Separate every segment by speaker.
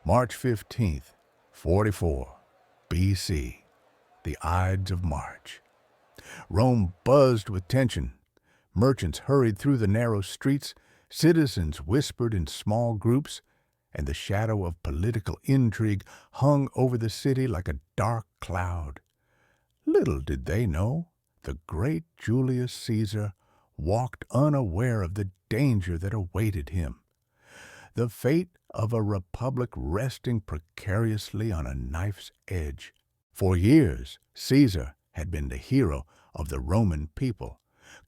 Speaker 1: March 15th, 44 B.C., the Ides of March. Rome buzzed with tension. Merchants hurried through the narrow streets, citizens whispered in small groups, and the shadow of political intrigue hung over the city like a dark cloud. Little did they know, the great Julius Caesar walked unaware of the danger that awaited him. The fate of a republic resting precariously on a knife's edge. For years, Caesar had been the hero of the Roman people,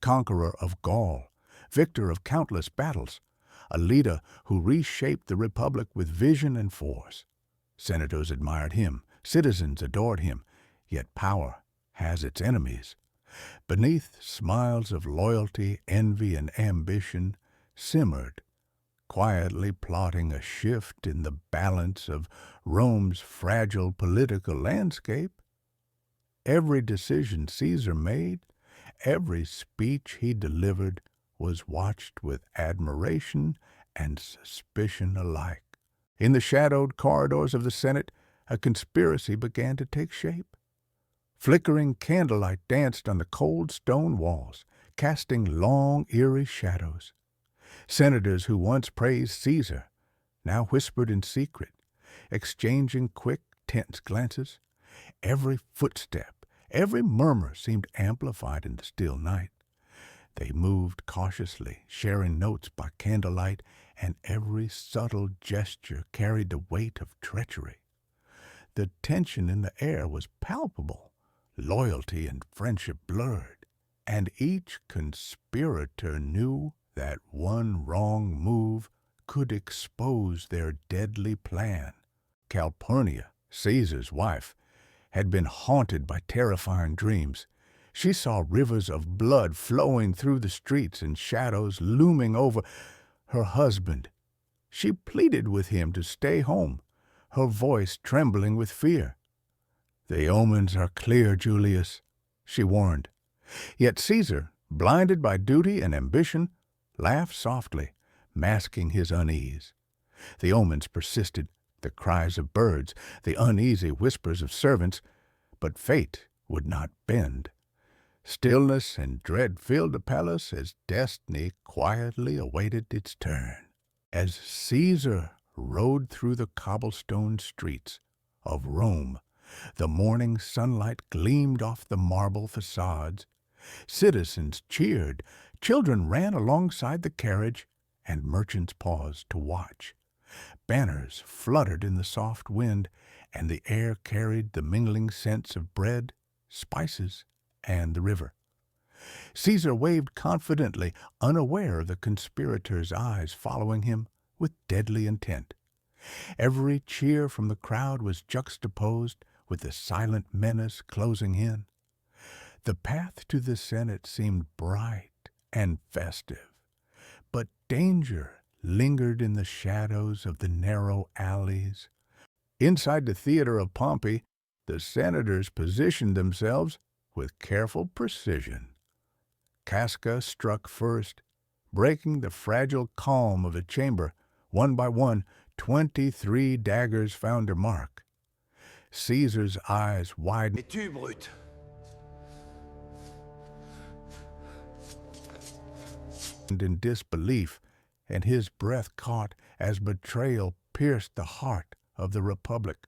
Speaker 1: conqueror of Gaul, victor of countless battles, a leader who reshaped the republic with vision and force. Senators admired him, citizens adored him, yet power has its enemies. Beneath smiles of loyalty, envy, and ambition simmered, quietly plotting a shift in the balance of Rome's fragile political landscape. Every decision Caesar made, every speech he delivered, was watched with admiration and suspicion alike. In the shadowed corridors of the Senate, a conspiracy began to take shape. Flickering candlelight danced on the cold stone walls, casting long, eerie shadows. Senators who once praised Caesar now whispered in secret, exchanging quick, tense glances. Every footstep, every murmur seemed amplified in the still night. They moved cautiously, sharing notes by candlelight, and every subtle gesture carried the weight of treachery. The tension in the air was palpable, loyalty and friendship blurred, and each conspirator knew that one wrong move could expose their deadly plan. Calpurnia, Caesar's wife, had been haunted by terrifying dreams. She saw rivers of blood flowing through the streets and shadows looming over her husband. She pleaded with him to stay home, her voice trembling with fear. "The omens are clear, Julius," she warned. Yet Caesar, blinded by duty and ambition, laughed softly, masking his unease. The omens persisted, the cries of birds, the uneasy whispers of servants, but fate would not bend. Stillness and dread filled the palace as destiny quietly awaited its turn. As Caesar rode through the cobblestone streets of Rome, the morning sunlight gleamed off the marble facades. Citizens cheered, children ran alongside the carriage, and merchants paused to watch. Banners fluttered in the soft wind, and the air carried the mingling scents of bread, spices, and the river. Caesar waved confidently, unaware of the conspirators' eyes following him with deadly intent. Every cheer from the crowd was juxtaposed with the silent menace closing in. The path to the Senate seemed bright and festive, but danger lingered in the shadows of the narrow alleys. Inside the theater of Pompey, the senators positioned themselves with careful precision. Casca struck first, breaking the fragile calm of the chamber. One by one, 23 daggers found their mark. Caesar's eyes widened.
Speaker 2: Et tu, brute?
Speaker 1: In disbelief, and his breath caught as betrayal pierced the heart of the Republic.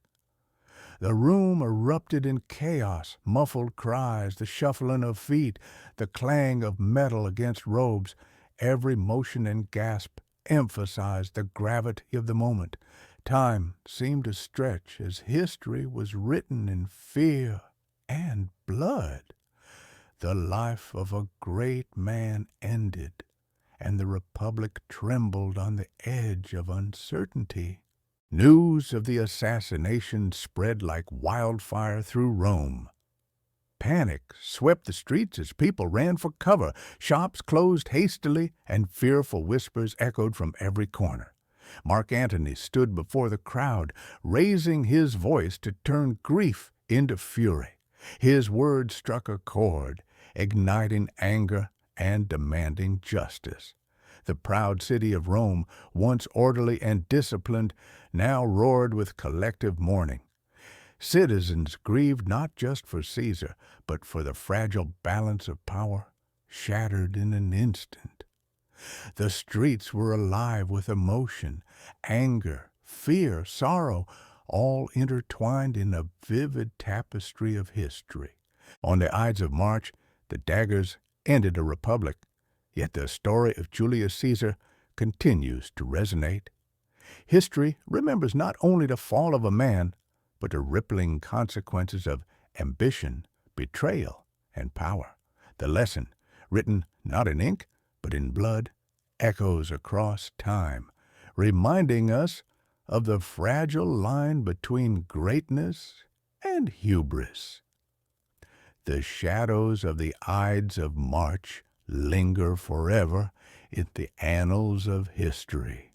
Speaker 1: The room erupted in chaos, muffled cries, the shuffling of feet, the clang of metal against robes. Every motion and gasp emphasized the gravity of the moment. Time seemed to stretch as history was written in fear and blood. The life of a great man ended, and the Republic trembled on the edge of uncertainty. News of the assassination spread like wildfire through Rome. Panic swept the streets as people ran for cover. Shops closed hastily, and fearful whispers echoed from every corner. Mark Antony stood before the crowd, raising his voice to turn grief into fury. His words struck a chord, igniting anger and demanding justice. The proud city of Rome, once orderly and disciplined, now roared with collective mourning. Citizens grieved not just for Caesar, but for the fragile balance of power, shattered in an instant. The streets were alive with emotion, anger, fear, sorrow, all intertwined in a vivid tapestry of history. On the Ides of March, the daggers ended a republic, yet the story of Julius Caesar continues to resonate. History remembers not only the fall of a man, but the rippling consequences of ambition, betrayal, and power. The lesson, written not in ink, but in blood, echoes across time, reminding us of the fragile line between greatness and hubris. The shadows of the Ides of March linger forever in the annals of history.